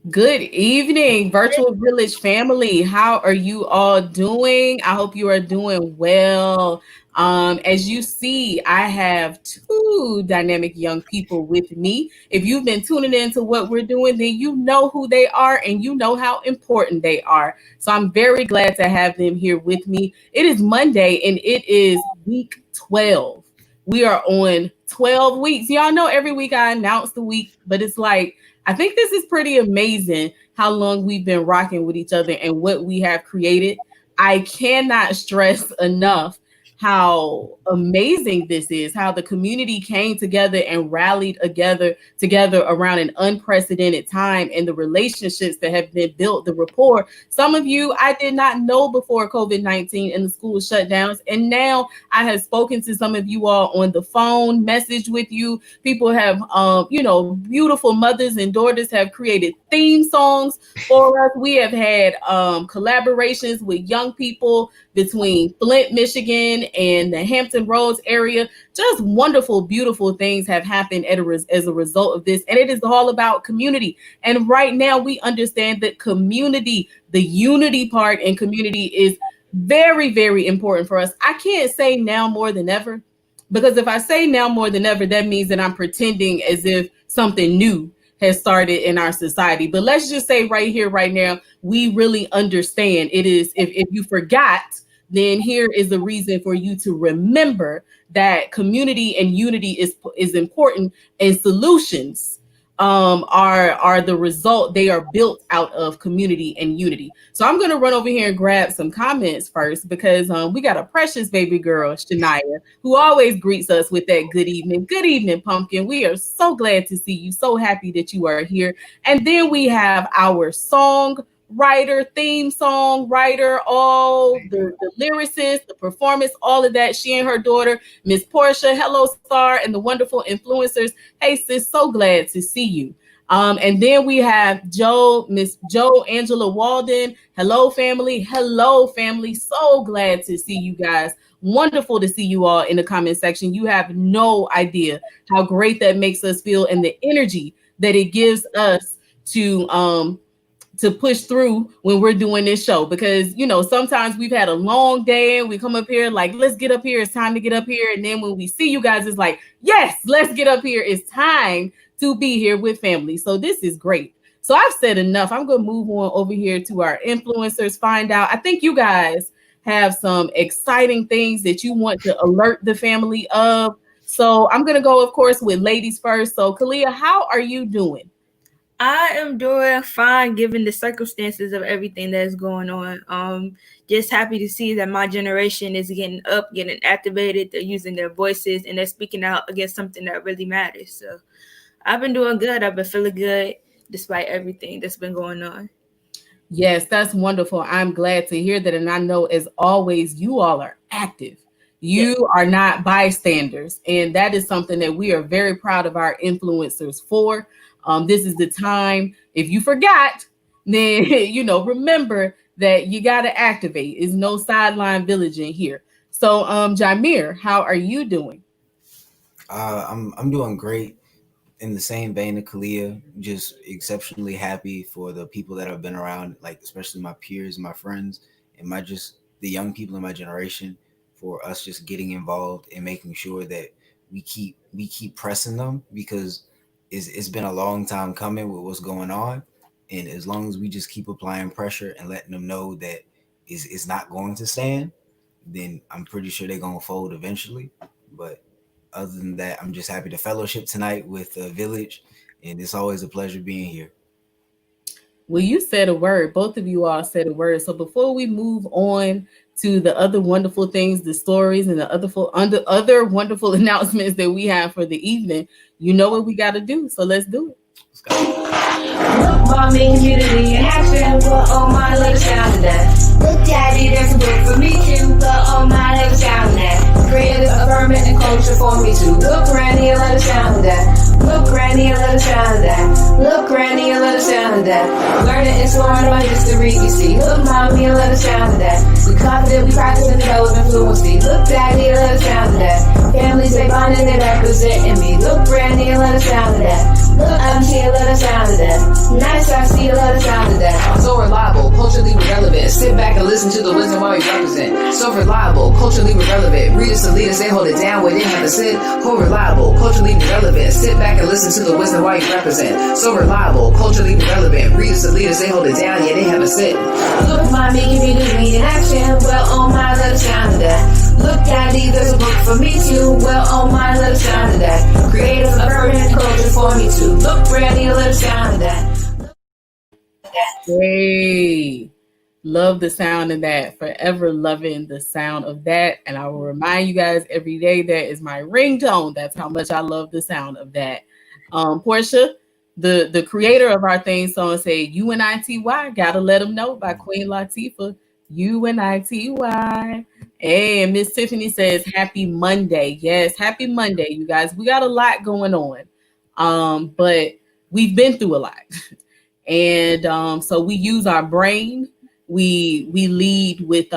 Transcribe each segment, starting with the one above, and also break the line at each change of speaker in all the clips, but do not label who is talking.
Good evening, Virtual Village family. How are you all doing? I hope you are doing well. As you see, I have two dynamic young people with me. If you've been tuning into what we're doing, then you know who they are and you know how important they are. So I'm very glad to have them here with me. It is Monday and it is week 12. We are on 12 weeks. Y'all know every week I announce the week, but it's like, I think this is pretty amazing how long we've been rocking with each other and what we have created. I cannot stress enough how amazing this is, how the community came together and rallied together around an unprecedented time, and the relationships that have been built, the rapport. Some of you I did not know before COVID-19 and the school shutdowns, and now I have spoken to some of you all on the phone, message with you. People have, beautiful mothers and daughters have created theme songs for us. We have had collaborations with young people between Flint, Michigan, and the Hampton Roads area. Just wonderful, beautiful things have happened as a result of this. And it is all about community. And right now, we understand that community, the unity part in community, is very, very important for us. I can't say now more than ever, because if I say now more than ever, that means that I'm pretending as if something new has started in our society. But let's just say right here, right now, we really understand it is, if you forgot, then here is the reason for you to remember that community and unity is important, and solutions are the result. They are built out of community and unity. So I'm going to run over here and grab some comments first, because we got a precious baby girl, Shania, who always greets us with that good evening. Good evening, Pumpkin. We are so glad to see you. So happy that you are here. And then we have our song writer, theme song writer, all the lyricist, the performance, all of that. She and her daughter, Miss Portia. Hello, Star, and the wonderful influencers. Hey, sis, so glad to see you. And then we have Miss Joe Angela Walden. Hello, family. Hello, family. So glad to see you guys. Wonderful to see you all in the comment section. You have no idea how great that makes us feel, and the energy that it gives us to push through when we're doing this show. Because, sometimes we've had a long day and we come up here like, let's get up here. It's time to get up here. And then when we see you guys, it's like, yes, let's get up here. It's time to be here with family. So this is great. So I've said enough. I'm going to move on over here to our influencers, find out. I think you guys have some exciting things that you want to alert the family of. So I'm going to go, of course, with ladies first. So Kalia, how are you doing?
I am doing fine given the circumstances of everything that's going on. Just happy to see that my generation is getting up, getting activated. They're using their voices and they're speaking out against something that really matters. So I've been doing good. I've been feeling good despite everything that's been going on.
Yes, that's wonderful. I'm glad to hear that. And I know, as always, you all are active. You are not bystanders. And that is something that we are very proud of our influencers for. This is the time. If you forgot, then, remember that you got to activate. It's no sideline villaging here. So, Jameer, how are you doing?
I'm doing great. In the same vein of Kalia, just exceptionally happy for the people that have been around, like especially my peers, my friends, and the young people in my generation, for us just getting involved and making sure that we keep pressing them, because it's been a long time coming with what's going on. And as long as we just keep applying pressure and letting them know that it's not going to stand, then I'm pretty sure they're going to fold eventually. But other than that, I'm just happy to fellowship tonight with the village, and it's always a pleasure being here.
Well, you said a word. Both of you all said a word. So before we move on to the other wonderful things, the stories, and the other wonderful announcements that we have for the evening, you know what we got to do. So let's do it.
Let's go.
Look, mommy, community in action. Put on my little sound of that. Look, daddy, there's a book for me too. Put on my little sound of that. Creative, affirming, and culture for me too. Look, granny, a little sound of that. Look, granny, a little sound of that. Look, granny, a little sound of that. Learning and storing my history, you see. Look, mommy, a little sound of that. We confident, we practice and develop fluency. Look, daddy, a little sound of that. Families, they bonding, they representing me. Look, granny, a little sound of that. Look, auntie, a little love the sound of that. Nice, I see you love the sound of that. So reliable, culturally relevant. Sit back and listen to the wisdom while we represent. So reliable, culturally relevant. Readers to leaders, they hold it down where they have to sit. Who reliable, culturally relevant. Sit back and listen to the wisdom while you represent. So reliable, culturally relevant. Readers to leaders, they hold it down, yeah, they have a sit. Look, mommy, give me the read in action. Well, oh my, love the sound of that. Look, daddy, there's a book for me too. Well, oh my, love the sound of that. Creative, affirming culture for me too. Look, Brandy, love the sound of that.
Hey, love the sound of that. Forever loving the sound of that. And I will remind you guys every day that is my ringtone. That's how much I love the sound of that. Portia, the creator of our theme song, said UNITY, gotta let them know by Queen Latifah. UNITY. Hey, and Miss Tiffany says happy Monday. Yes, happy Monday, you guys. We got a lot going on. But we've been through a lot. And so we use our brain. We lead with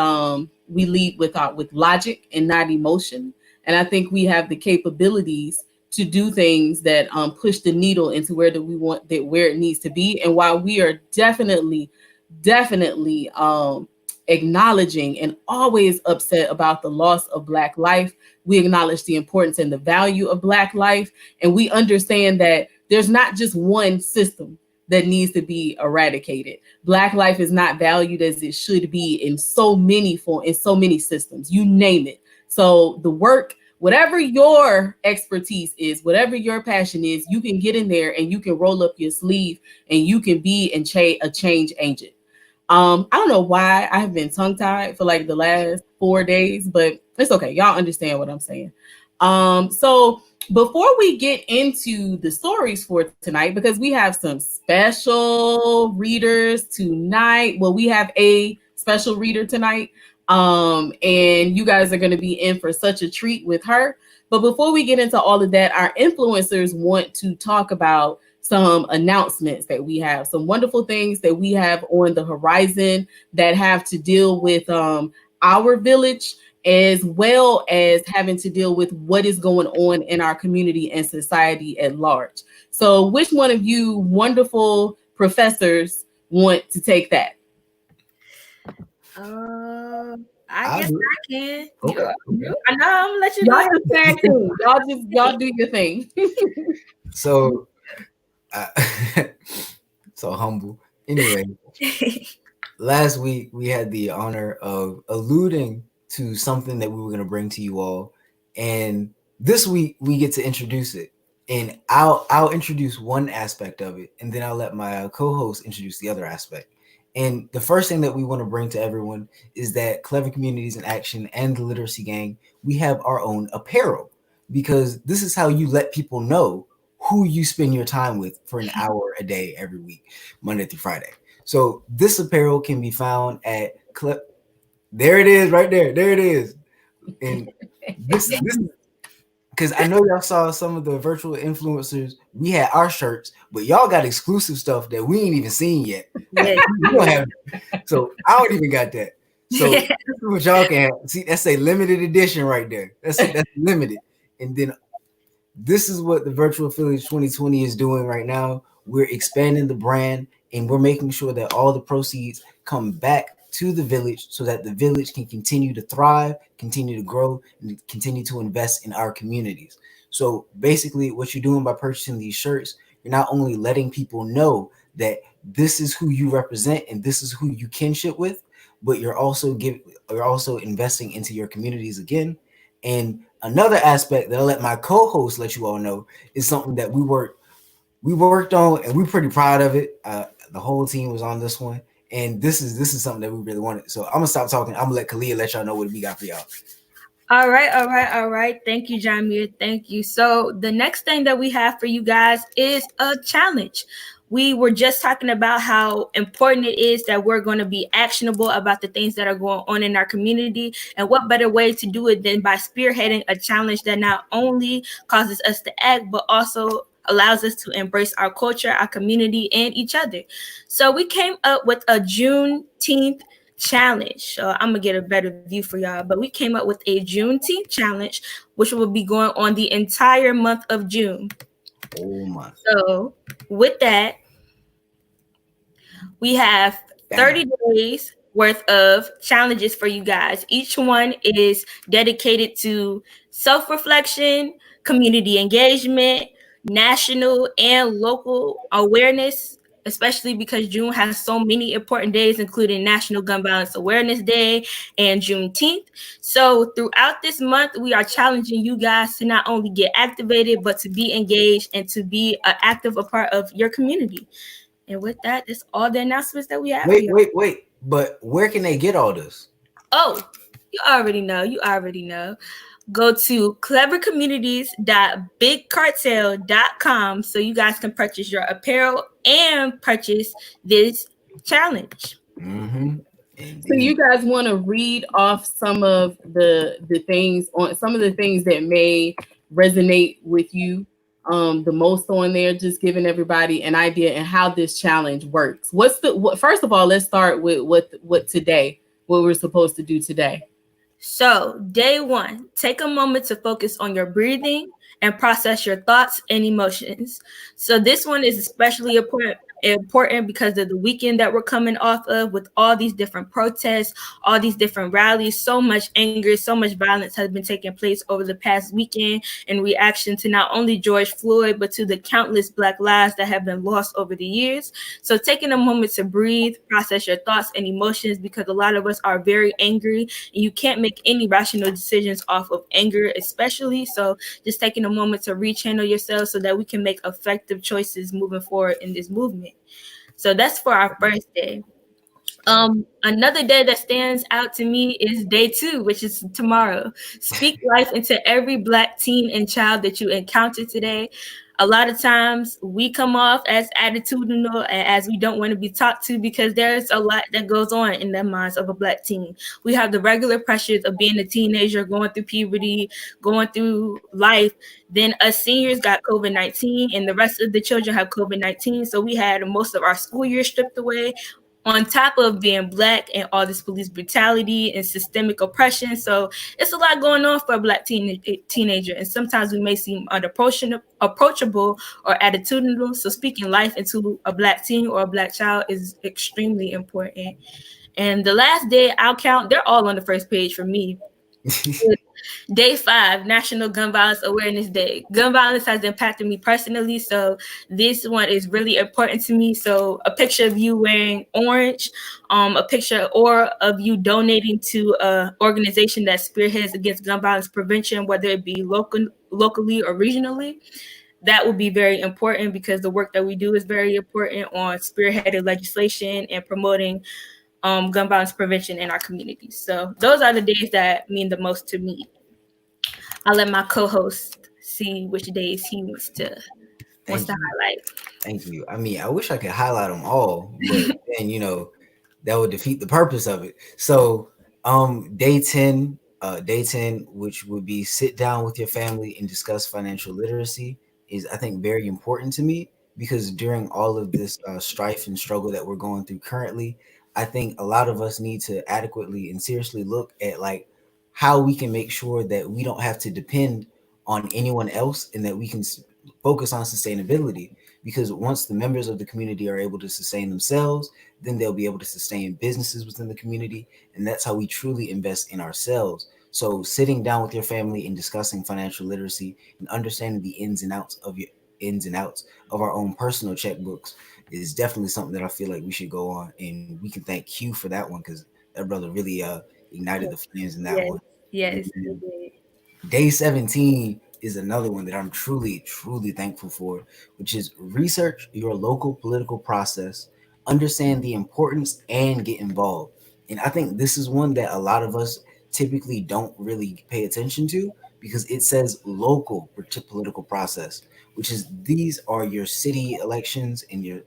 with logic and not emotion. And I think we have the capabilities to do things that push the needle into where we want that where it needs to be. And while we are definitely acknowledging and always upset about the loss of Black life, we acknowledge the importance and the value of Black life, and we understand that there's not just one system that needs to be eradicated. Black life is not valued as it should be in so many systems, you name it. So the work, whatever your expertise is, whatever your passion is, you can get in there and you can roll up your sleeve and you can be a change agent. I don't know why I have been tongue tied for like the last 4 days, but it's okay. Y'all understand what I'm saying. So before we get into the stories for tonight, because we have some special readers tonight. Well, we have a special reader tonight. And you guys are going to be in for such a treat with her. But before we get into all of that, our influencers want to talk about some announcements that we have, some wonderful things that we have on the horizon that have to deal with our village, as well as having to deal with what is going on in our community and society at large. So which one of you wonderful professors want to take that?
I guess I can.
Okay.
I know I'm gonna let you
Y'all
go.
just tag team. Y'all do your thing.
So, so humble. Anyway, last week we had the honor of alluding to something that we were going to bring to you all, and this week we get to introduce it. And I'll introduce one aspect of it, and then I'll let my co-host introduce the other aspect. And the first thing that we want to bring to everyone is that Clever Communities in Action and the Literacy Gang, we have our own apparel, because this is how you let people know who you spend your time with for an hour a day every week, Monday through Friday. So this apparel can be found at there it is right there. There it is. And this because I know y'all saw some of the virtual influencers. We had our shirts, but y'all got exclusive stuff that we ain't even seen yet.
Yeah.
We don't have, so I don't even got that. So this is what y'all can have. See, that's a limited edition right there. That's limited. And then this is what the Virtual Village 2020 is doing right now. We're expanding the brand, and we're making sure that all the proceeds come back to the village so that the village can continue to thrive, continue to grow, and continue to invest in our communities. So basically, what you're doing by purchasing these shirts, you're not only letting people know that this is who you represent and this is who you kinship with, but you're also investing into your communities again. And another aspect that I'll let my co-host let you all know is something that we worked on, and we're pretty proud of it. The whole team was on this one, and this is something that we really wanted. So I'm gonna stop talking. I'm gonna let Kalia let y'all know what we got for y'all.
All right. Thank you, Jamir. Thank you. So the next thing that we have for you guys is a challenge. We were just talking about how important it is that we're going to be actionable about the things that are going on in our community. And what better way to do it than by spearheading a challenge that not only causes us to act, but also allows us to embrace our culture, our community, and each other. So we came up with a Juneteenth challenge. I'm gonna get a better view for y'all, but we came up with a Juneteenth challenge, which will be going on the entire month of June.
Whole month.
So with that, we have
Bam.
30 days worth of challenges for you guys. Each one is dedicated to self reflection, community engagement, national and local awareness, especially because June has so many important days, including National Gun Violence Awareness Day and Juneteenth. So, throughout this month, we are challenging you guys to not only get activated, but to be engaged and to be an active a part of your community. And with that, that's all the announcements that we have for
Wait,
you.
wait, wait. But where can they get all this?
Oh, you already know. You already know. Go to clevercommunities.bigcartel.com so you guys can purchase your apparel and purchase this challenge.
Mm-hmm.
So you
Indeed.
guys want to read off some of the things on some of the things that may resonate with you the most on there, just giving everybody an idea and how this challenge works. First of all, let's start with what today, what we're supposed to do today.
So, day one, take a moment to focus on your breathing and process your thoughts and emotions. So, this one is especially important because of the weekend that we're coming off of with all these different protests, all these different rallies, so much anger, so much violence has been taking place over the past weekend in reaction to not only George Floyd, but to the countless Black lives that have been lost over the years. So, taking a moment to breathe, process your thoughts and emotions because a lot of us are very angry. You can't make any rational decisions off of anger, especially. So just taking a moment to rechannel yourself so that we can make effective choices moving forward in this movement. So that's for our first day. Another day that stands out to me is day two, which is tomorrow. Speak life into every Black teen and child that you encounter today. A lot of times we come off as attitudinal and as we don't want to be talked to because there's a lot that goes on in the minds of a Black teen. We have the regular pressures of being a teenager, going through puberty, going through life. Then us seniors got COVID-19 and the rest of the children have COVID-19. So we had most of our school year stripped away on top of being Black and all this police brutality and systemic oppression. So it's a lot going on for a Black teenager. And sometimes we may seem unapproachable or attitudinal. So speaking life into a Black teen or a Black child is extremely important. And the last day I'll count, they're all on the first page for me. Day 5, National Gun Violence Awareness Day. Gun violence has impacted me personally, so this one is really important to me. So a picture of you wearing orange, a picture or of you donating to an organization that spearheads against gun violence prevention, whether it be locally or regionally. That would be very important because the work that we do is very important on spearheaded legislation and promoting gun violence prevention in our communities. So those are the days that mean the most to me. I'll let my co-host see which days he wants
Thank
to
you.
highlight.
Thank you. I mean, I wish I could highlight them all, but then that would defeat the purpose of it. So, day 10, which would be sit down with your family and discuss financial literacy, is I think very important to me because during all of this strife and struggle that we're going through currently, I think a lot of us need to adequately and seriously look at like how we can make sure that we don't have to depend on anyone else and that we can focus on sustainability, because once the members of the community are able to sustain themselves, then they'll be able to sustain businesses within the community, and that's how we truly invest in ourselves. So sitting down with your family and discussing financial literacy and understanding the ins and outs of our own personal checkbooks is definitely something that I feel like we should go on, and we can thank Q for that one because that brother really ignited the flames in that
Yes,
one. And
yes,
then day 17 is another one that I'm truly, truly thankful for, which is research your local political process, understand the importance, and get involved. And I think this is one that a lot of us typically don't really pay attention to because it says local political process, which is these are your city elections and your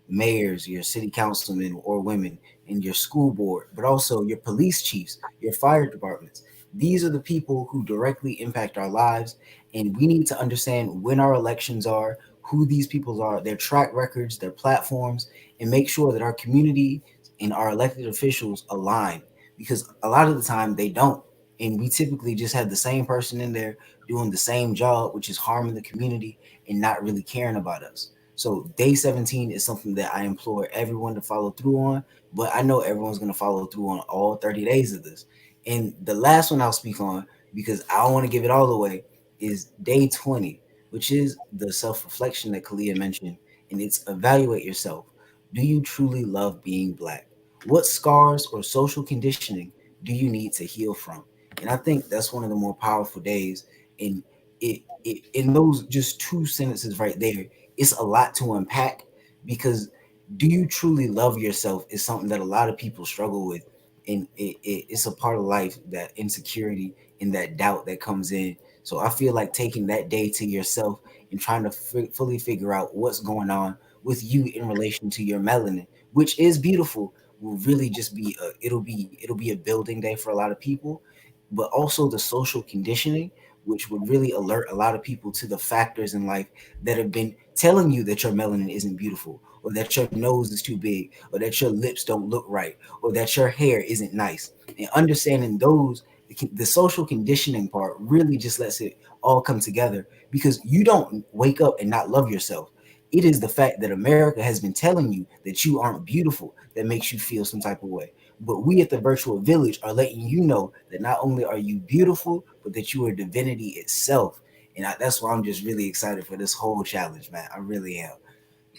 mayors, your city councilmen or women, and your school board, but also your police chiefs, your fire departments. These are the people who directly impact our lives, and we need to understand when our elections are, who these people are, their track records, their platforms, and make sure that our community and our elected officials align because a lot of the time they don't. And we typically just have the same person in there doing the same job, which is harming the community and not really caring about us. So day 17 is something that I implore everyone to follow through on, but I know everyone's going to follow through on all 30 days of this. And the last one I'll speak on, because I don't want to give it all away, is day 20, which is the self-reflection that Kalia mentioned, and it's evaluate yourself. Do you truly love being black? What scars or social conditioning do you need to heal from? And I think that's one of the more powerful days. And in those just two sentences right there, it's a lot to unpack, because do you truly love yourself is something that a lot of people struggle with. And it's a part of life, that insecurity and that doubt that comes in. So I feel like taking that day to yourself and trying to fully figure out what's going on with you in relation to your melanin, which is beautiful, will really just be it'll be a building day for a lot of people. But also the social conditioning, which would really alert a lot of people to the factors in life that have been telling you that your melanin isn't beautiful, or that your nose is too big, or that your lips don't look right, or that your hair isn't nice. And understanding those, the social conditioning part really just lets it all come together, because you don't wake up and not love yourself. It is the fact that America has been telling you that you aren't beautiful that makes you feel some type of way. But we at the virtual village are letting you know that not only are you beautiful, but that you are divinity itself. And that's why I'm just really excited for this whole challenge, man. I really am.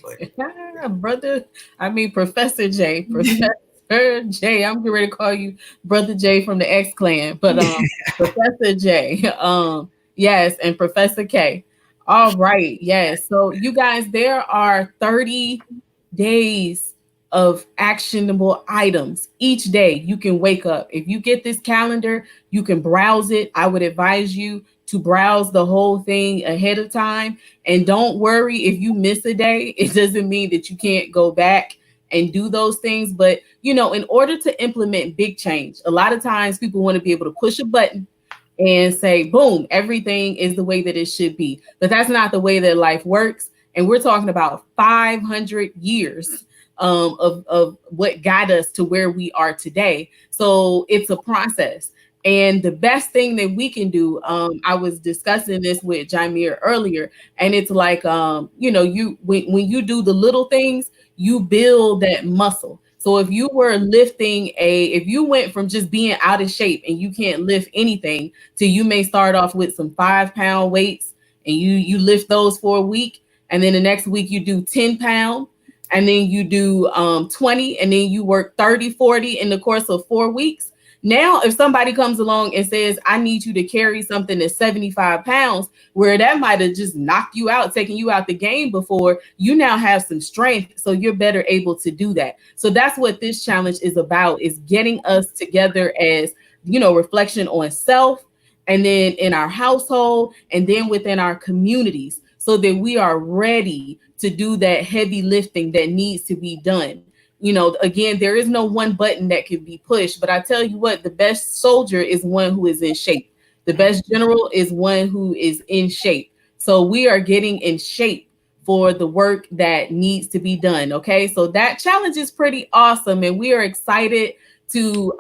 But
Brother, I mean Professor J, Professor J. I'm getting ready to call you Brother J from the X Clan, but Professor J, yes, and Professor K. All right, yes. So you guys, there are 30 days of actionable items each day. You can wake up. If you get this calendar, you can browse it. I would advise you to browse the whole thing ahead of time. And don't worry if you miss a day. It doesn't mean that you can't go back and do those things. But, in order to implement big change, a lot of times people want to be able to push a button and say, boom, everything is the way that it should be. But that's not the way that life works. And we're talking about 500 years of what got us to where we are today. So it's a process. And the best thing that we can do, I was discussing this with Jameer earlier, and it's like, you when you do the little things, you build that muscle. So if you went from just being out of shape and you can't lift anything to you may start off with some 5-pound weights and you lift those for a week, and then the next week you do 10-pound, and then you do 20, and then you work 30, 40 in the course of 4 weeks. Now, if somebody comes along and says, I need you to carry something that's 75 pounds, where that might have just knocked you out, taken you out the game before, you now have some strength. So you're better able to do that. So that's what this challenge is about, is getting us together as, reflection on self, and then in our household, and then within our communities, so that we are ready to do that heavy lifting that needs to be done. Again, there is no one button that can be pushed, but I tell you what, the best soldier is one who is in shape. The best general is one who is in shape. So we are getting in shape for the work that needs to be done. Okay. So that challenge is pretty awesome. And we are excited to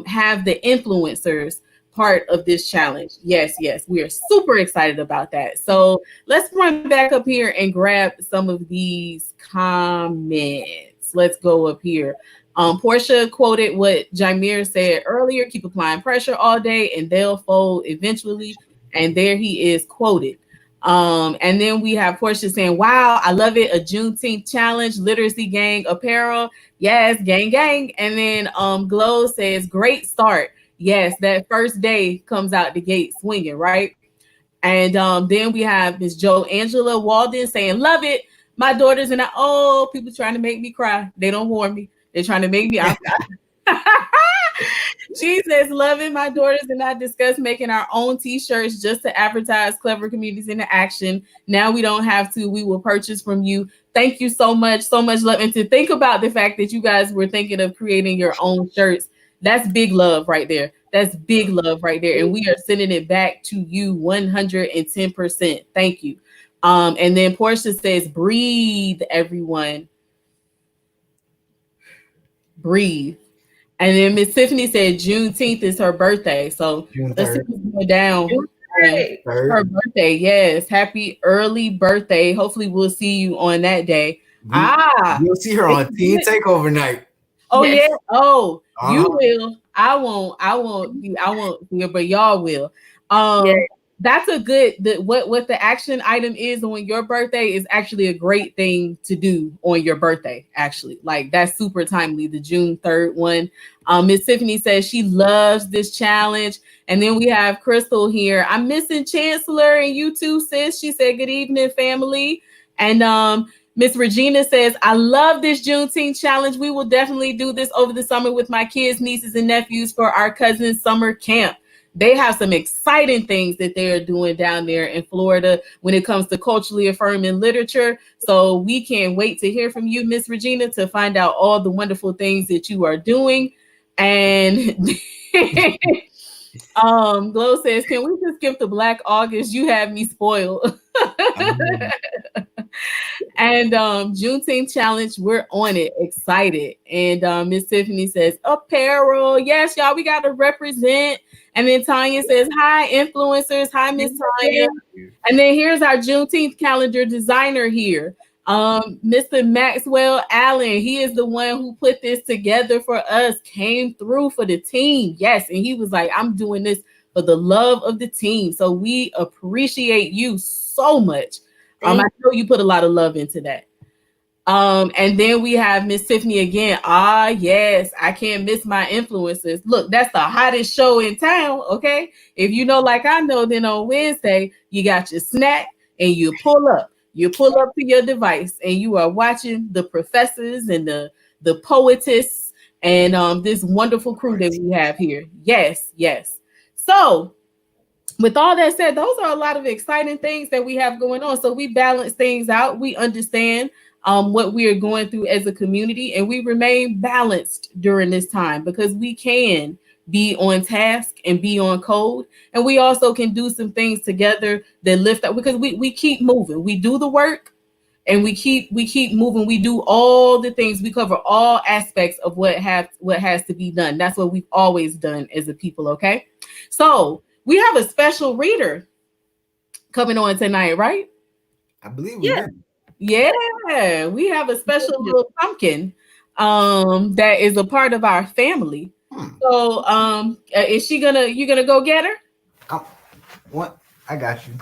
have the influencers part of this challenge. Yes, yes, we are super excited about that. So let's run back up here and grab some of these comments. Let's go up here. Portia quoted what Jameer said earlier: keep applying pressure all day and they'll fold eventually. And there he is quoted. And then we have Portia saying, wow, I love it. A Juneteenth challenge, literacy gang apparel. Yes, gang, gang. And then Glow says, great start. Yes, that first day comes out the gate swinging, right? And then we have Miss Jo Angela Walden saying, love it. My daughters and people trying to make me cry. They don't warn me. They're trying to make me. She says, loving my daughters and I discussed making our own t-shirts just to advertise Clever Communities into Action. Now we don't have to. We will purchase from you. Thank you so much love. And to think about the fact that you guys were thinking of creating your own shirts, that's big love right there. That's big love right there. And we are sending it back to you 110%. Thank you. And then Portia says, breathe, everyone. Breathe. And then Miss Tiffany said Juneteenth is her birthday. So
June
let's see
3rd.
what's going down.
birthday.
Her birthday, yes. Happy early birthday. Hopefully we'll see you on that day.
You'll see her on Teen Takeover night.
Oh
Yes.
yeah. Oh, you
Uh-huh.
will. I won't. I won't be. I won't. Be, but y'all will.
Yeah.
That's a good. What the action item is on your birthday is actually a great thing to do on your birthday. Actually, like that's super timely. The June 3rd one. Miss Tiffany says she loves this challenge, and then we have Crystal here. I'm missing Chancellor and you too, sis. She said good evening, family, and Miss Regina says, I love this Juneteenth challenge. We will definitely do this over the summer with my kids, nieces, and nephews for our cousin's summer camp. They have some exciting things that they are doing down there in Florida when it comes to culturally affirming literature. So we can't wait to hear from you, Miss Regina, to find out all the wonderful things that you are doing. And Glow says, can we just skip the Black August? You have me spoiled. And Juneteenth challenge, we're on it, excited. And Miss Tiffany says, apparel. Yes, y'all, we got to represent. And then Tanya says, hi, influencers. Hi, Miss Tanya. And then here's our Juneteenth calendar designer here. Mr. Maxwell Allen, he is the one who put this together for us, came through for the team. Yes, and he was like, I'm doing this for the love of the team. So we appreciate you so much. I know you put a lot of love into that. And then we have Miss Tiffany again. Ah, yes, I can't miss my influencers. Look, that's the hottest show in town. Okay. If you know, like I know, then on Wednesday, you got your snack and you pull up. You pull up to your device and you are watching the professors and the poetess and this wonderful crew that we have here. Yes, yes. So with all that said, those are a lot of exciting things that we have going on. So we balance things out. We understand what we are going through as a community, and we remain balanced during this time because we can be on task and be on code. And we also can do some things together that lift up because we keep moving. We do the work and we keep moving. We do all the things. We cover all aspects of what has to be done. That's what we've always done as a people. Okay. So we have a special reader coming on tonight, right?
I believe we do.
Yeah, we have a special little pumpkin that is a part of our family. So is you gonna go get her?
What? I got you.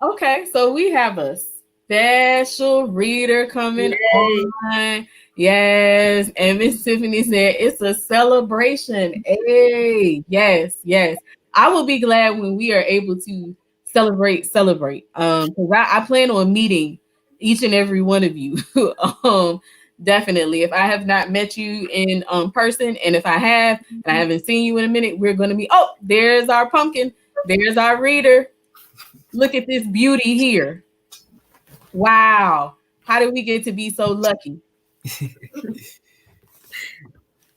Okay, so we have a special reader coming on. Yes, and Miss Tiffany said it's a celebration. Hey, yes. I will be glad when we are able to celebrate. Because I plan on meeting each and every one of you. Definitely. If I have not met you in person, and if I have, and I haven't seen you in a minute, we're gonna be. Oh, there's our pumpkin. There's our reader. Look at this beauty here. Wow. How did we get to be so lucky?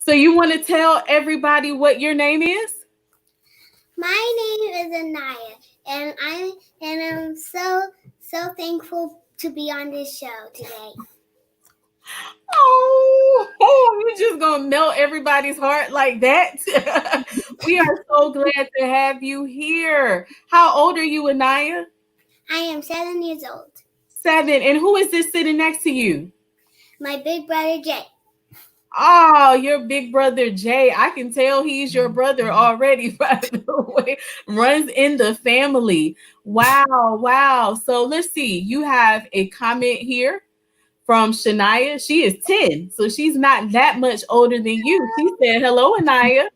So you want to tell everybody what your name is?
My name is Anaya, and I'm so thankful to be on this show today.
Oh, you're just gonna melt everybody's heart like that. We are so glad to have you here. How old are you, Anaya?
I am 7 years old.
7. And who is this sitting next to you?
My big brother Jay.
Oh, your big brother Jay. I can tell he's your brother already, by the way. Runs in the family. Wow. So let's see. You have a comment here from Shania. She is 10, so she's not that much older than you. She said, hello, Anaya.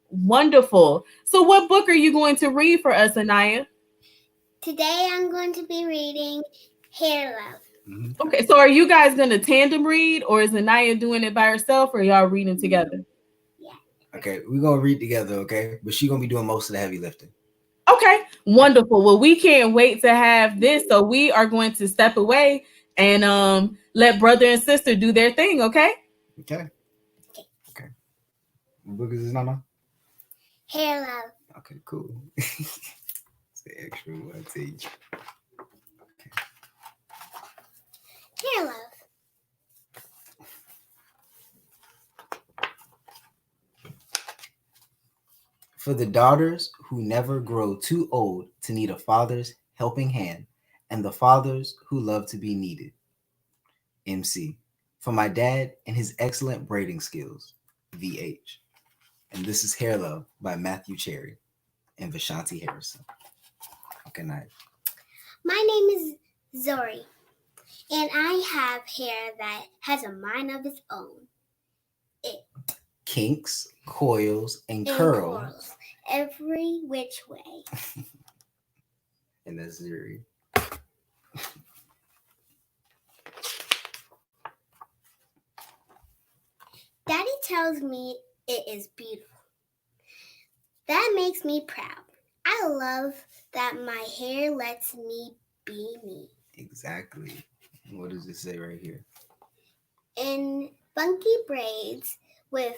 Wonderful. So what book are you going to read for us, Anaya?
Today I'm going to be reading Hair Love.
Okay, so are you guys going to tandem read, or is Anaya doing it by herself, or y'all reading together?
Yeah.
Okay, we're going to read together, okay? But she's going to be doing most of the heavy lifting.
Okay, wonderful. Well, we can't wait to have this, so we are going to step away and let brother and sister do their thing, okay?
Okay. What book is this, Mama?
Hair Love.
Okay, cool. It's the extra one to each. Okay.
Hair Love.
For the daughters who never grow too old to need a father's helping hand, and the fathers who love to be needed. MC. For my dad and his excellent braiding skills. VH. And this is Hair Love by Matthew Cherry and Vishanti Harrison. Okay, night.
My name is Zori, and I have hair that has a mind of its own. It
Kinks, coils, and curls.
Every which way.
And that's Zuri.
Daddy tells me it is beautiful. That makes me proud. I love that my hair lets me be me.
Exactly. What does it say right here?
In funky braids with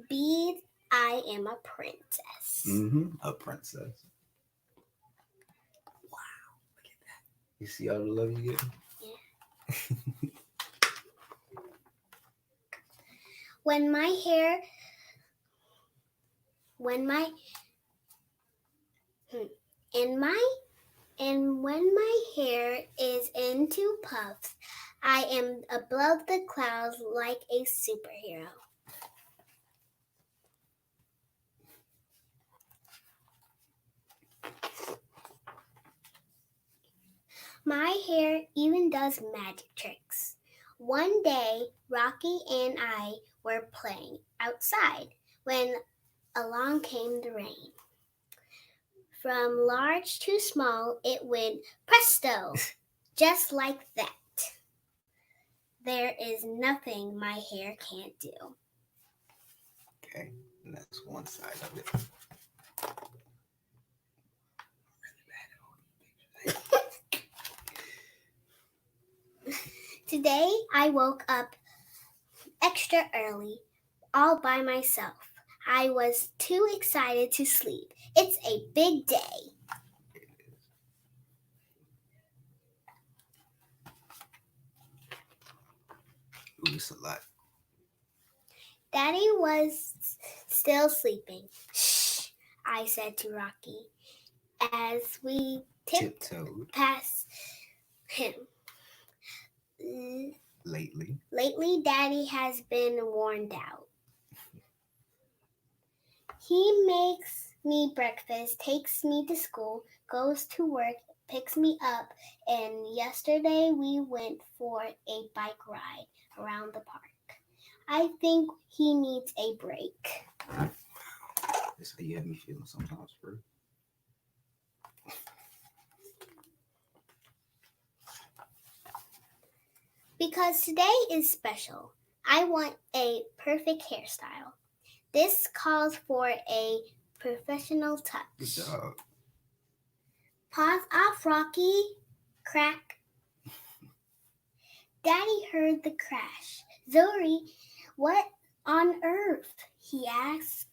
beads, I am a princess.
A princess. Wow, look at that. You see all the love you get?
Yeah. When my hair is in two puffs, I am above the clouds like a superhero. My hair even does magic tricks. One day, Rocky and I were playing outside when along came the rain. From large to small, it went presto, just like that. There is nothing my hair can't do.
Okay, and that's one side of it.
Today, I woke up extra early, all by myself. I was too excited to sleep. It's a big day.
Ooh, it's a lot.
Daddy was still sleeping. Shh, I said to Rocky as we tiptoed past him. Lately, Daddy has been worn out. He makes me breakfast, takes me to school, goes to work, picks me up, and yesterday we went for a bike ride around the park. I think he needs a break.
That's how you have me feeling sometimes, bro.
Because today is special. I want a perfect hairstyle. This calls for a professional touch.
Good job.
Paws off, Rocky. Crack. Daddy heard the crash. Zori, what on earth? He asked.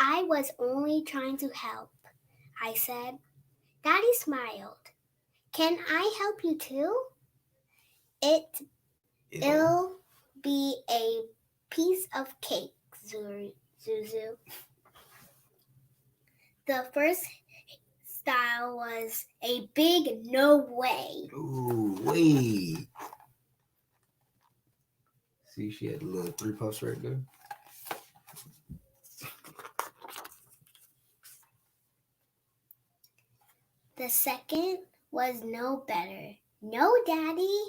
I was only trying to help, I said. Daddy smiled. Can I help you too? It'll be a piece of cake, Zuzu. The first style was a big no way.
Ooh, wait. See, she had a little 3 puffs right there.
The second was no better. No, Daddy.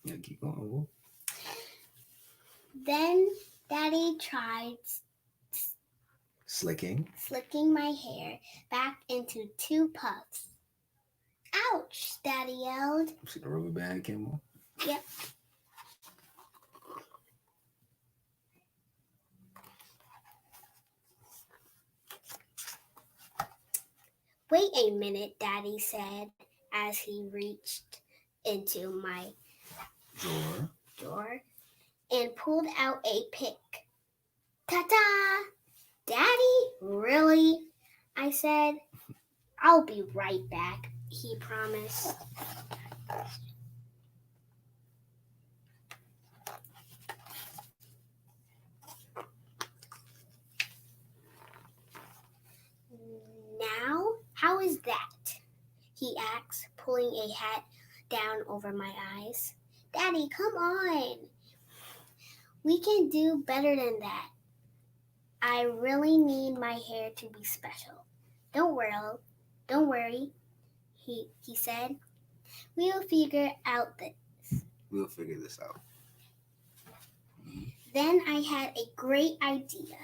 Yeah, keep going.
Then Daddy tried
slicking
my hair back into 2 puffs. Ouch, Daddy yelled.
See the rubber band came on?
Yep. Wait a minute, Daddy said as he reached into my drawer and pulled out a pick. Ta-da! Daddy, really? I said. I'll be right back, he promised. Now, how is that? He asked, pulling a hat down over my eyes. Daddy, come on. We can do better than that. I really need my hair to be special. Don't worry, he said. We'll figure out this.
We'll figure this out.
Then I had a great idea.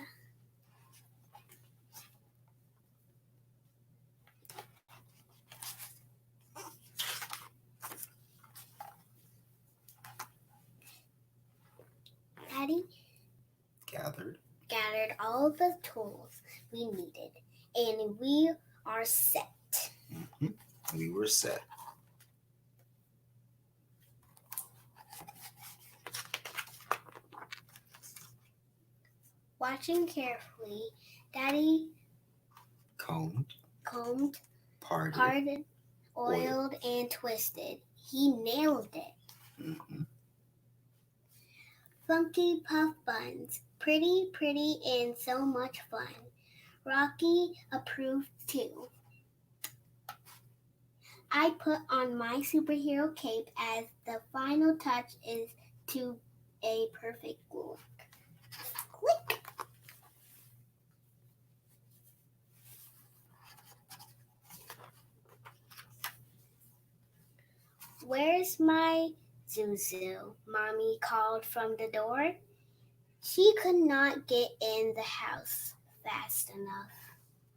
Daddy gathered all the tools we needed, and we are set.
We were set.
Watching carefully, Daddy
Combed,
parted, oiled, and twisted. He nailed it.
Mm-hmm.
Funky puff buns, pretty, and so much fun. Rocky approved too. I put on my superhero cape as the final touch is to a perfect look. Click! Where's my Zuzu? Mommy called from the door. She could not get in the house fast enough.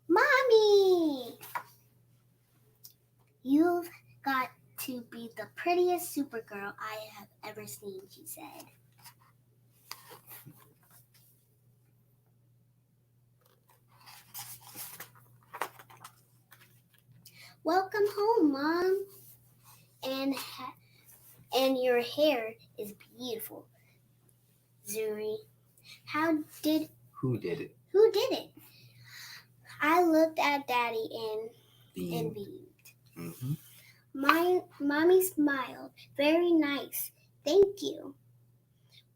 Mommy! You've got to be the prettiest Supergirl I have ever seen, she said. Welcome home, Mom. And your hair is beautiful, Zuri.
Who did it?
Who did it? I looked at Daddy and beamed.
Mm-hmm.
My mommy smiled. Very nice. Thank you.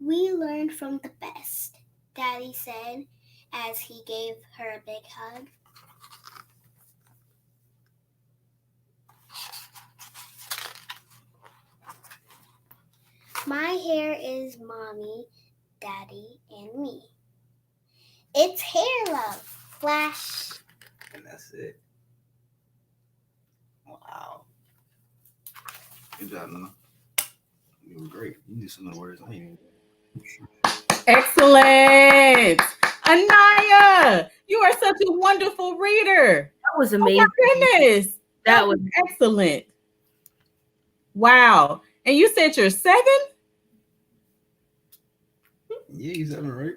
We learned from the best, Daddy said as he gave her a big hug. My hair is Mommy, Daddy, and me. It's hair love. Flash.
And that's it. Wow. Good job, Nana. You were great. You knew some of the words I ain't even.
Excellent. Anaya, you are such a wonderful reader.
That was amazing.
Oh my goodness. That was excellent. Wow. And you said you're 7?
Yeah, you 7, right?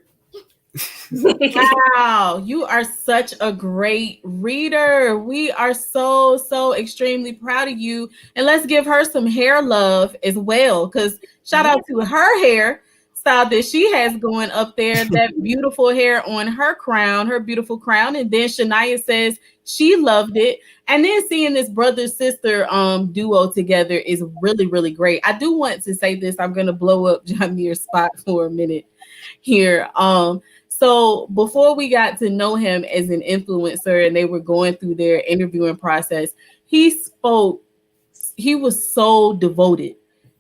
Wow, you are such a great reader. We are so extremely proud of you. And let's give her some hair love as well, because shout out to her hair style that she has going up there, that beautiful hair on her crown, her beautiful crown. And then Shania says she loved it. And then seeing this brother-sister duo together is really great. I do want to say this. I'm going to blow up Jameer's spot for a minute here. So before we got to know him as an influencer and they were going through their interviewing process, he was so devoted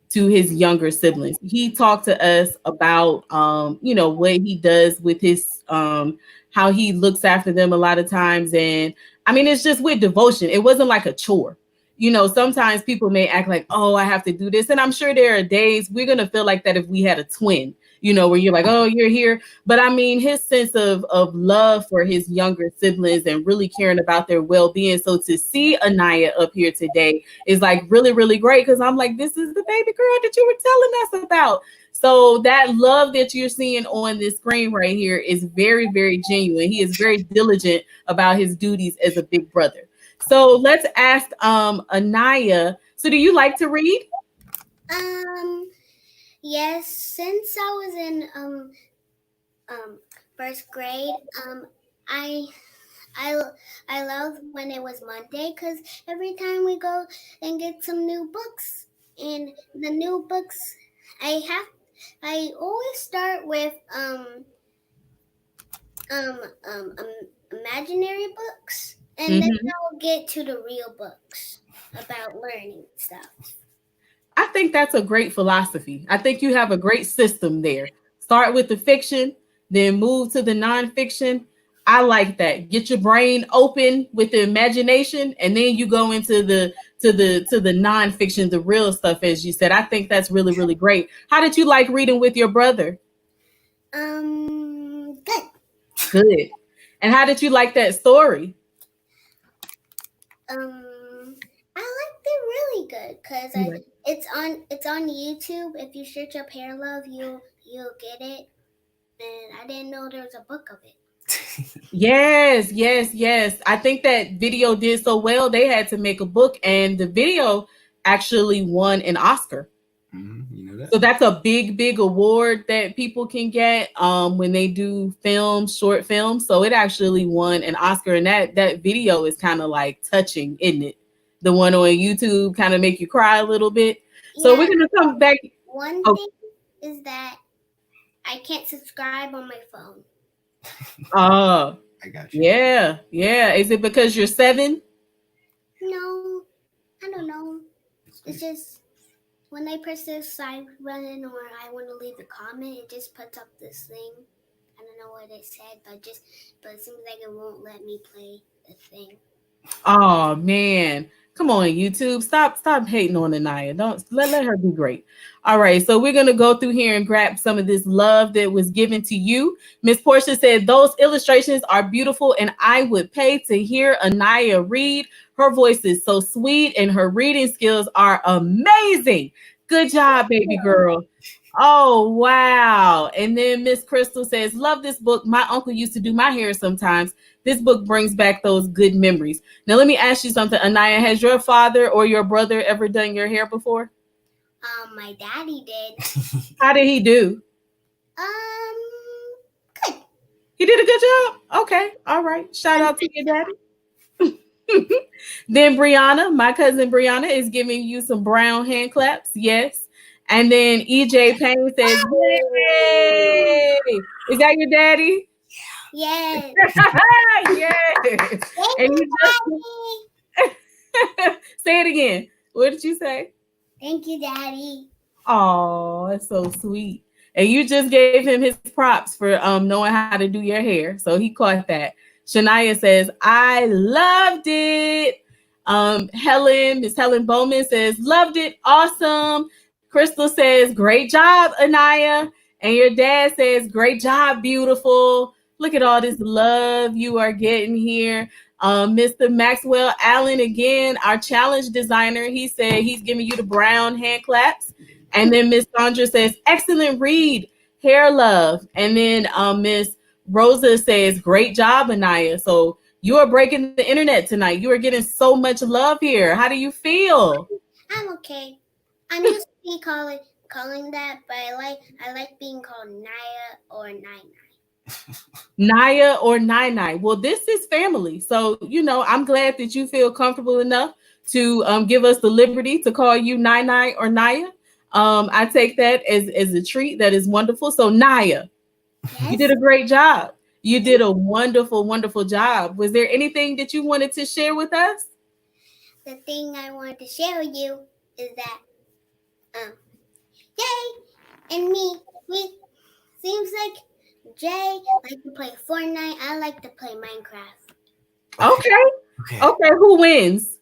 to his younger siblings. He talked to us about, what he does with his, how he looks after them a lot of times. And I mean, it's just with devotion. It wasn't like a chore. Sometimes people may act like, oh, I have to do this. And I'm sure there are days we're going to feel like that if we had a twin, where you're like, oh, you're here. But I mean, his sense of love for his younger siblings and really caring about their well-being. So to see Anaya up here today is like really great, because I'm like, this is the baby girl that you were telling us about. So that love that you're seeing on this screen right here is very genuine. He is very diligent about his duties as a big brother. So let's ask Anaya. So do you like to read?
Yes, since I was in first grade, I I I love when it was Monday because every time we go and get some new books, and the new books I always start with um, um, um imaginary books, and then
Mhm.
I'll get to the real books about learning stuff.
I think that's a great philosophy. I think you have a great system there. Start with the fiction, then move to the nonfiction. I like that. Get your brain open with the imagination, and then you go into the nonfiction, the real stuff, as you said. I think that's really really great. How did you like reading with your brother?
Good.
Good. And how did you like that story?
I liked it really good because
You
I
like-
it's on YouTube. If you search up Hair Love, you'll get it. And I didn't know there was a book of it.
Yes, yes, yes. I think that video did so well they had to make a book, and the video actually won an Oscar.
You know that?
So that's a big, big award that people can get when they do films, short films. So it actually won an Oscar, and that video is kind of like touching, isn't it? The one on YouTube kind of make you cry a little bit. So
Yeah.
we're gonna come back.
One
Oh,
thing is that I can't subscribe on my phone.
uh,
I got you.
yeah, yeah. Is it because you're 7?
No, I don't know. It's just when I press the side button or I want to leave a comment, it just puts up this thing. I don't know what it said, but it seems like it won't let me play the thing.
Oh man. Come on, YouTube. Stop hating on Anaya. Don't let her be great. All right. So we're gonna go through here and grab some of this love that was given to you. Miss Portia said those illustrations are beautiful, and I would pay to hear Anaya read. Her voice is so sweet, and her reading skills are amazing. Good job, baby girl. Oh wow. And then Miss Crystal says, love this book. My uncle used to do my hair sometimes. This book brings back those good memories. Now, let me ask you something, Anaya. Has your father or your brother ever done your hair before?
My daddy did.
How did he do?
Good.
He did a good job. Okay. All right. Shout out to your daddy. Then Brianna, my cousin Brianna, is giving you some brown hand claps. Yes. And then EJ Payne says, yay. Is that your daddy?
Yes.
Yes.
Thank
And
you,
you just say it again. What did you say?
Thank you, Daddy.
Oh, that's so sweet. And you just gave him his props for knowing how to do your hair. So he caught that. Shania says, I loved it. Miss Helen Bowman says, loved it. Awesome. Crystal says, great job, Anaya. And your dad says, great job, beautiful. Look at all this love you are getting here. Mr. Maxwell Allen, again, our challenge designer, he said he's giving you the brown hand claps. And then Miss Sandra says, excellent read, hair love. And then Miss Rosa says, great job, Anaya. So you are breaking the internet tonight. You are getting so much love here. How do you feel?
I'm okay. I'm used to be calling that, but I like being called Naya or Nine.
Naya or Nai. Well, this is family. So, I'm glad that you feel comfortable enough to give us the liberty to call you Nai or Naya. I take that as a treat. That is wonderful. So, Naya,
Yes.
you did a great job. You did a wonderful, wonderful job. Was there anything that you wanted to share with us?
The thing I wanted to share with you is that, Jay and me, seems like Jay like to play Fortnite. I like to play Minecraft.
Okay. Who wins?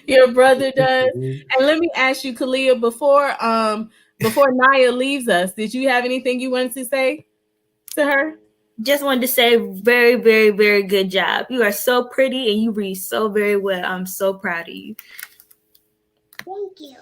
Your brother does. And let me ask you, Kalia, before Naya leaves us, did you have anything you wanted to say to her?
Just wanted to say very, very, very good job. You are so pretty and you read so very well. I'm so proud of you.
Thank you.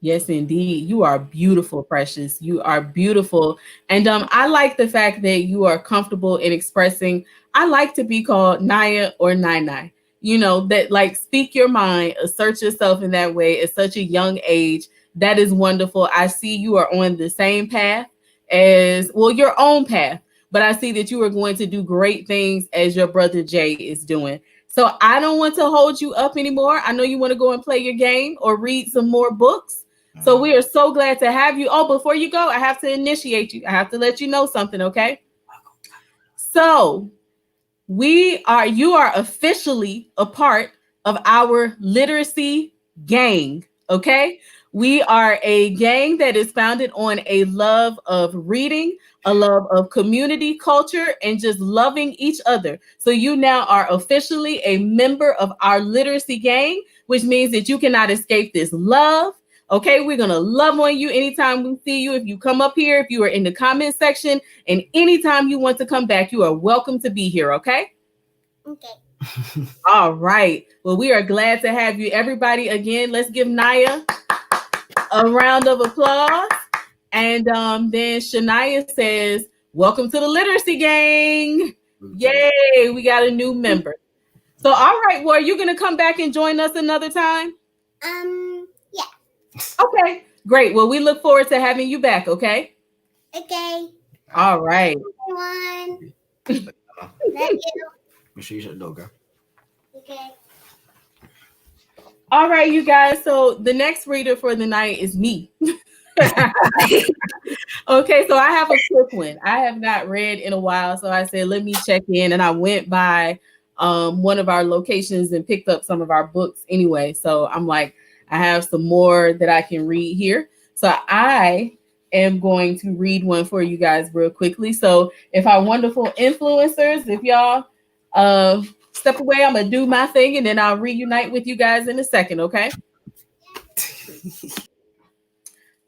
Yes, indeed. You are beautiful, Precious. You are beautiful. And I like the fact that you are comfortable in expressing, I like to be called Naya or Nai. That like speak your mind, assert yourself in that way at such a young age. That is wonderful. I see you are on the same path as well, your own path, but I see that you are going to do great things as your brother Jay is doing. So I don't want to hold you up anymore. I know you want to go and play your game or read some more books. So we are so glad to have you. Oh, before you go, I have to initiate you. I have to let you know something, okay? So you are officially a part of our literacy gang, okay? We are a gang that is founded on a love of reading, a love of community culture, and just loving each other. So you now are officially a member of our literacy gang, which means that you cannot escape this love. Okay, we're gonna love on you anytime we see you. If you come up here, if you are in the comment section, and anytime you want to come back, you are welcome to be here, okay?
Okay.
All right. Well, we are glad to have you, everybody. Again, let's give Naya a round of applause. And then Shania says, welcome to the literacy gang. Yay, we got a new member. So, all right, well, are you going to come back and join us another time?
Yeah.
Okay, great. Well, we look forward to having you back, okay?
Okay.
All right.
Everyone. Love you.
Make sure you shut the door, girl.
Okay.
All right, you guys. So the next reader for the night is me. Okay, so I have a quick one. I have not read in a while, so I said, let me check in. And I went by one of our locations and picked up some of our books anyway. So I'm like, I have some more that I can read here. So I am going to read one for you guys real quickly. So if our wonderful influencers, if y'all step away, I'm going to do my thing and then I'll reunite with you guys in a second, okay?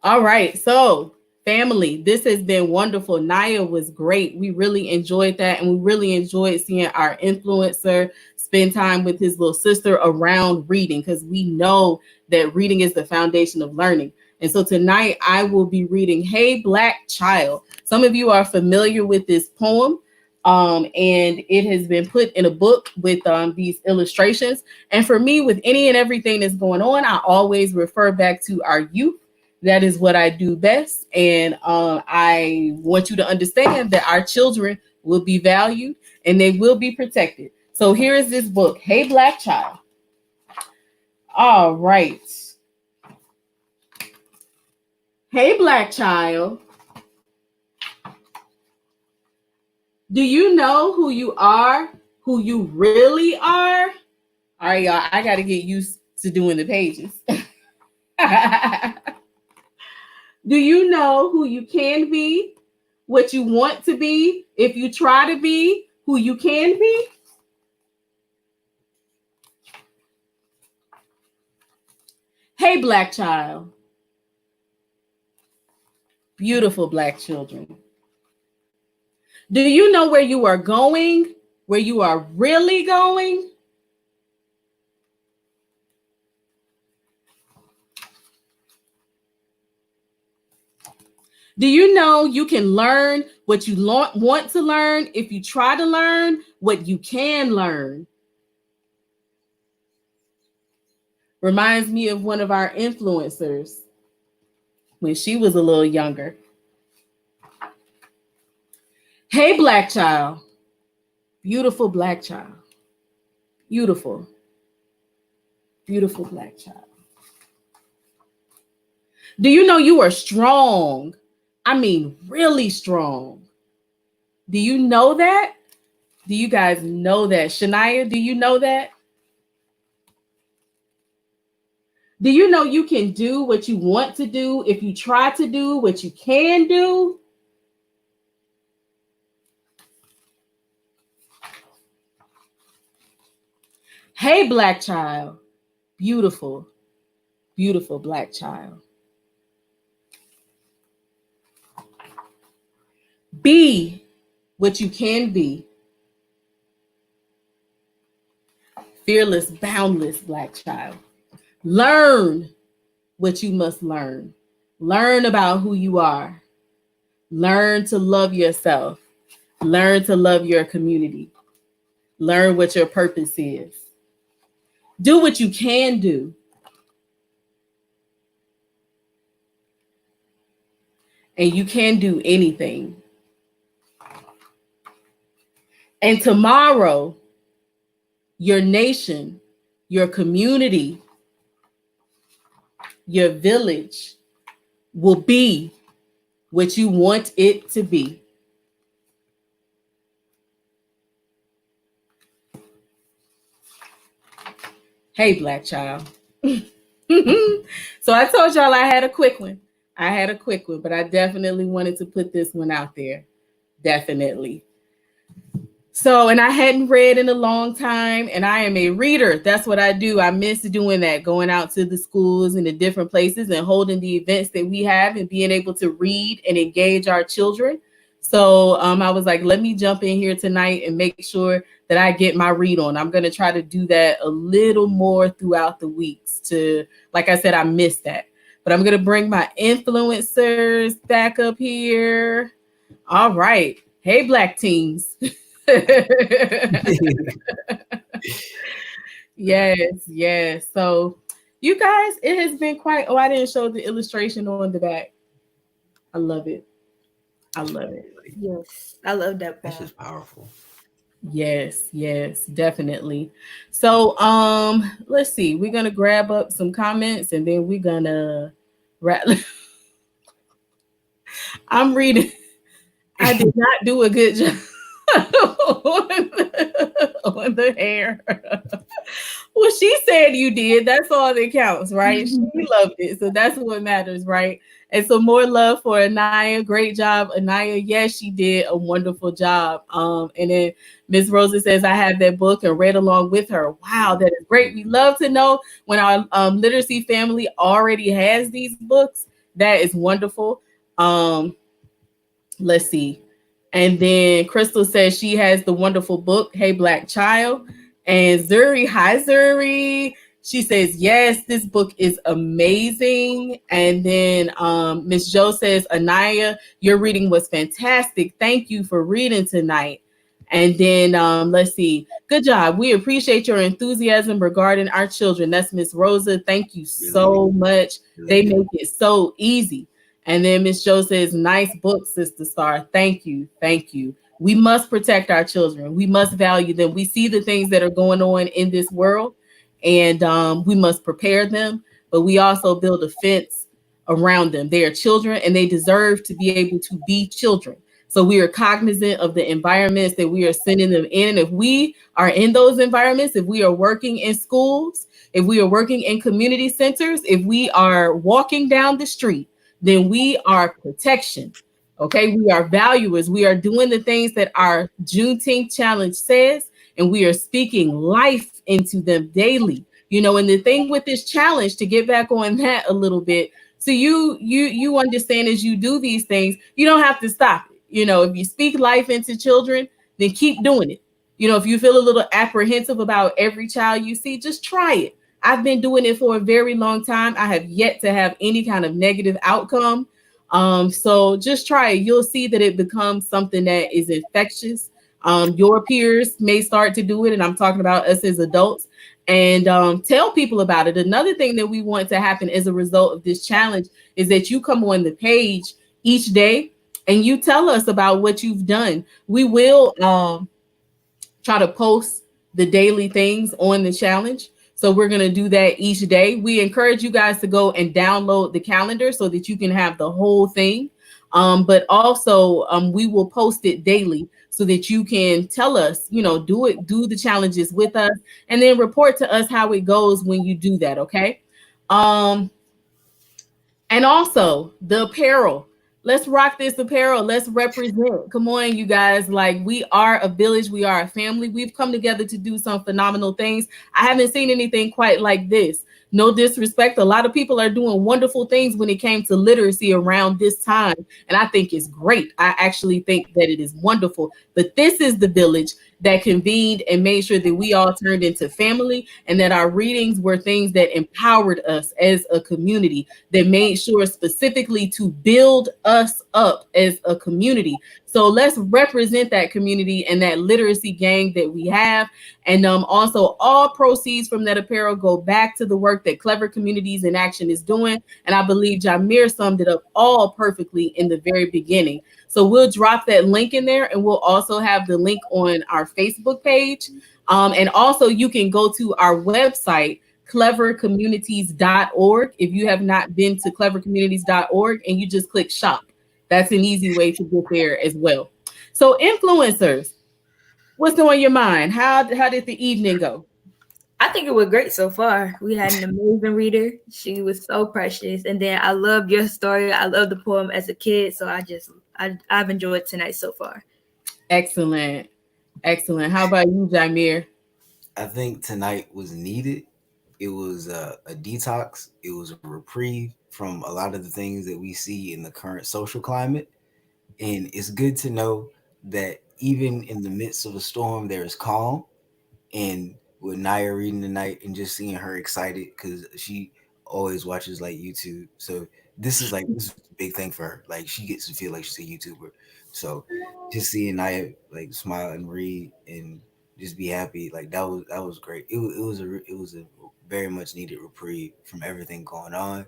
All right, so family, this has been wonderful. Naya was great. We really enjoyed that, and we really enjoyed seeing our influencer spend time with his little sister around reading, because we know that reading is the foundation of learning. And so tonight I will be reading Hey Black Child. Some of you are familiar with this poem, and it has been put in a book with these illustrations. And for me, with any and everything that's going on, I always refer back to our youth. That is what I do best. And I want you to understand that our children will be valued and they will be protected. So here is this book, Hey Black Child. All right. Hey Black Child. Do you know who you are? Who you really are? All right, y'all. I got to get used to doing the pages. Do you know who you can be, what you want to be, if you try to be who you can be? Hey, Black child. Beautiful Black children. Do you know where you are going, where you are really going? Do you know you can learn what you want to learn if you try to learn what you can learn? Reminds me of one of our influencers when she was a little younger. Hey, Black child. Beautiful Black child. Beautiful. Beautiful Black child. Do you know you are strong? I mean, really strong. Do you know that? Do you guys know that? Shania, do you know that? Do you know you can do what you want to do if you try to do what you can do? Hey, Black child. Beautiful, beautiful Black child. Be what you can be. Fearless, boundless Black child. Learn what you must learn. Learn about who you are. Learn to love yourself. Learn to love your community. Learn what your purpose is. Do what you can do. and you can do anything. And tomorrow, your nation, your community, your village will be what you want it to be. Hey, Black child. So I told y'all I had a quick one. I had a quick one, but I definitely wanted to put this one out there. Definitely. So, and I hadn't read in a long time, and I am a reader. That's what I do. I miss doing that, going out to the schools and the different places and holding the events that we have and being able to read and engage our children. So I was like, let me jump in here tonight and make sure that I get my read on. I'm going to try to do that a little more throughout the weeks to, like I said, I missed that. But I'm going to bring my influencers back up here. All right. Hey, Black teens. Yes. So, you guys, it has been quite. Oh, I didn't show the illustration on the back. I love it.
Yes, I love that part.
That's just powerful.
Yes, definitely. So, let's see. We're gonna grab up some comments and then we're gonna wrap. I'm reading. I did not do a good job on the hair. Well, she said you did. That's all that counts, right? She loved it. So that's what matters, right? And so more love for Anaya. Great job, Anaya. Yes, she did a wonderful job. And then Miss Rosa says, I have that book and read along with her. Wow, that is great. We love to know when our literacy family already has these books. That is wonderful. Let's see. And then Crystal says she has the wonderful book, Hey Black Child. And Zuri, hi Zuri. She says, yes, this book is amazing. And then Miss Jo says, Anaya, your reading was fantastic. Thank you for reading tonight. And then let's see. Good job. We appreciate your enthusiasm regarding our children. That's Miss Rosa. Thank you so much. They make it so easy. And then Miss Jo says, nice book, Sister Star. Thank you. We must protect our children. We must value them. We see the things that are going on in this world, and we must prepare them. But we also build a fence around them. They are children, and they deserve to be able to be children. So we are cognizant of the environments that we are sending them in. And if we are in those environments, if we are working in schools, if we are working in community centers, if we are walking down the street, then we are protection. Okay, we are valuers. We are doing the things that our Juneteenth challenge says, and we are speaking life into them daily. You know, and the thing with this challenge, to get back on that a little bit, so you understand as you do these things, you don't have to stop it. You know, if you speak life into children, then keep doing it. You know, if you feel a little apprehensive about every child you see, just try it. I've been doing it for a very long time. I have yet to have any kind of negative outcome. So just try it. You'll see that it becomes something that is infectious. Your peers may start to do it, and I'm talking about us as adults, and tell people about it. Another thing that we want to happen as a result of this challenge is that you come on the page each day and you tell us about what you've done. We will try to post the daily things on the challenge. So we're going to do that each day. We encourage you guys to go and download the calendar so that you can have the whole thing. But also we will post it daily so that you can tell us, you know, do the challenges with us, and then report to us how it goes when you do that. Okay. And also the apparel. Let's rock this apparel. Let's represent. Come on, you guys. Like, we are a village. We are a family. We've come together to do some phenomenal things. I haven't seen anything quite like this. No disrespect. A lot of people are doing wonderful things when it came to literacy around this time. And I think it's great. I actually think that it is wonderful. But this is the village. that convened and made sure that we all turned into family, and that our readings were things that empowered us as a community, that made sure specifically to build us up as a community. So let's represent that community and that literacy gang that we have. And also, all proceeds from that apparel go back to the work that Clever Communities in Action is doing. And I believe Jameer summed it up all perfectly in the very beginning. So we'll drop that link in there, and we'll also have the link on our Facebook page. And also, you can go to our website, clevercommunities.org. If you have not been to clevercommunities.org, and you just click shop, that's an easy way to get there as well. So influencers, what's on your mind? How did the evening go?
I think it was great so far. We had an amazing reader. She was so precious. And then I loved your story. I loved the poem as a kid. So I've enjoyed tonight so far.
Excellent. Excellent. How about you, Jameer?
I think tonight was needed. It was a detox. It was a reprieve from a lot of the things that we see in the current social climate. And it's good to know that even in the midst of a storm, there is calm. And with Naya reading tonight and just seeing her excited, because she always watches like YouTube. So this is a big thing for her. Like, she gets to feel like she's a YouTuber. So just seeing Naya like smile and read and just be happy, like that was great. It was a very much needed reprieve from everything going on.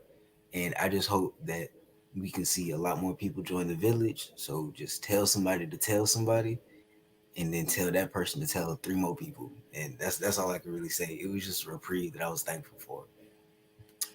And I just hope that we can see a lot more people join the village. So just tell somebody to tell somebody, and then tell that person to tell 3 more people. And that's all I can really say. It was just a reprieve that I was thankful for.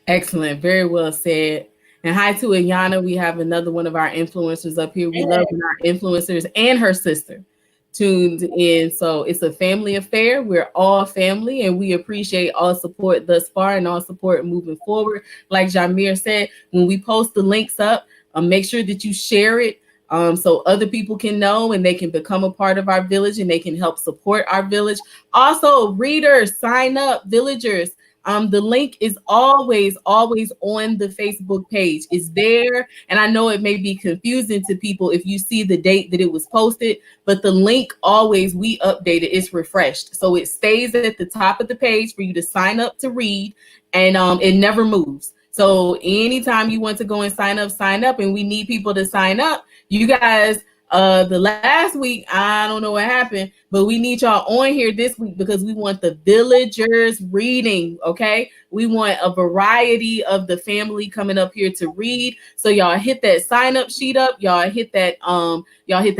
Excellent. Very well said. And hi to Ayana. We have another one of our influencers up here. We love our influencers and her sister tuned in. So it's a family affair. We're all family, and we appreciate all support thus far and all support moving forward. Like Jameer said, when we post the links up, make sure that you share it, so other people can know and they can become a part of our village and they can help support our village. Also, readers, sign up, villagers. The link is always on the Facebook page. It's there. And I know it may be confusing to people if you see the date that it was posted, but the link always, we update it, it's refreshed. So it stays at the top of the page for you to sign up to read, and it never moves. So anytime you want to go and sign up, and we need people to sign up. You guys, the last week, I don't know what happened, but we need y'all on here this week because we want the villagers reading, okay? We want a variety of the family coming up here to read. So y'all hit that sign up sheet up. Y'all hit that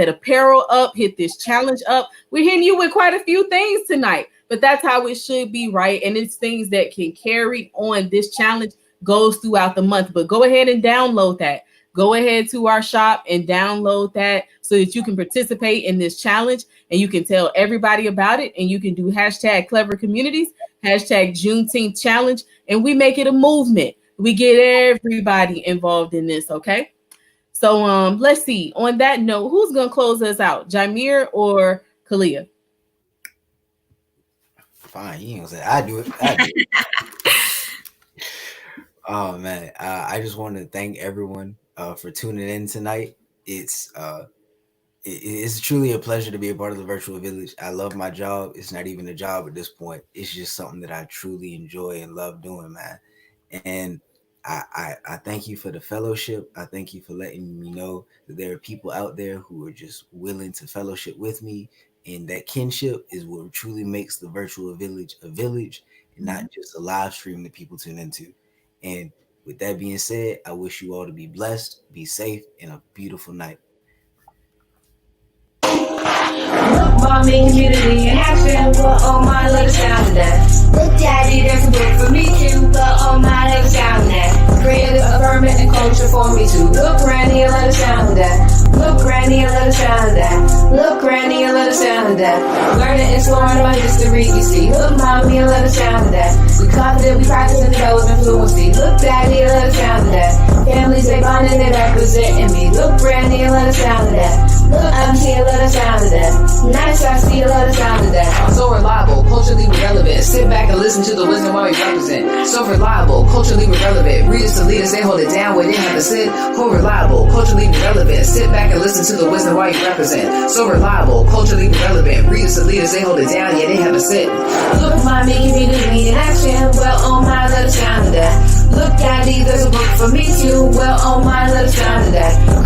apparel up, hit this challenge up. We're hitting you with quite a few things tonight, but that's how it should be, right? And it's things that can carry on. This challenge goes throughout the month, but go ahead and download that. Go ahead to our shop and download that so that you can participate in this challenge and you can tell everybody about it, and you can do hashtag Clever Communities, hashtag Juneteenth Challenge, and we make it a movement. We get everybody involved in this, okay? So let's see. On that note, who's gonna close us out, Jameer or Kalia?
Fine, you ain't gonna say I do it. Oh man, I just want to thank everyone for tuning in tonight. It's truly a pleasure to be a part of the virtual village. I love my job. It's not even a job at this point. It's just something that I truly enjoy and love doing, man. And I thank you for the fellowship. I thank you for letting me know that there are people out there who are just willing to fellowship with me. And that kinship is what truly makes the virtual village a village and not just a live stream that people tune into. And with that being said, I wish you all to be blessed, be safe, and a beautiful night.
Look, mommy, community in action. Look, oh my, let us down to that. Look, daddy, there's a book for me too. Look, oh my, let us down to that. Creative, affirming, and culture for me too. Look, granny, let us down to that. Look, granny, let us down to that. Look, granny, let us down to that. Learning and exploring my history, you see. Look, mommy, let us down to that. We confident, we practice in the those influency. Look, daddy, let us down to that. Families, they bond and they representing me. Look, granny, let us down to that. Look, auntie, let us down to that. Nice, I see, let us down to that. I'm so reliable, culturally relevant. Sit back and listen to the wisdom while we represent. So reliable, culturally relevant. Readers to leaders, they hold it down where they have to sit. Who reliable, culturally relevant. Sit back and listen to the wisdom while you represent. So reliable, culturally relevant. Readers to leaders, they hold it down, yeah, they have to sit. Look, mommy, community in action. Well, oh my, let us down to that. Look, daddy, there's a book for me too. Well, oh my, let us down to that. Create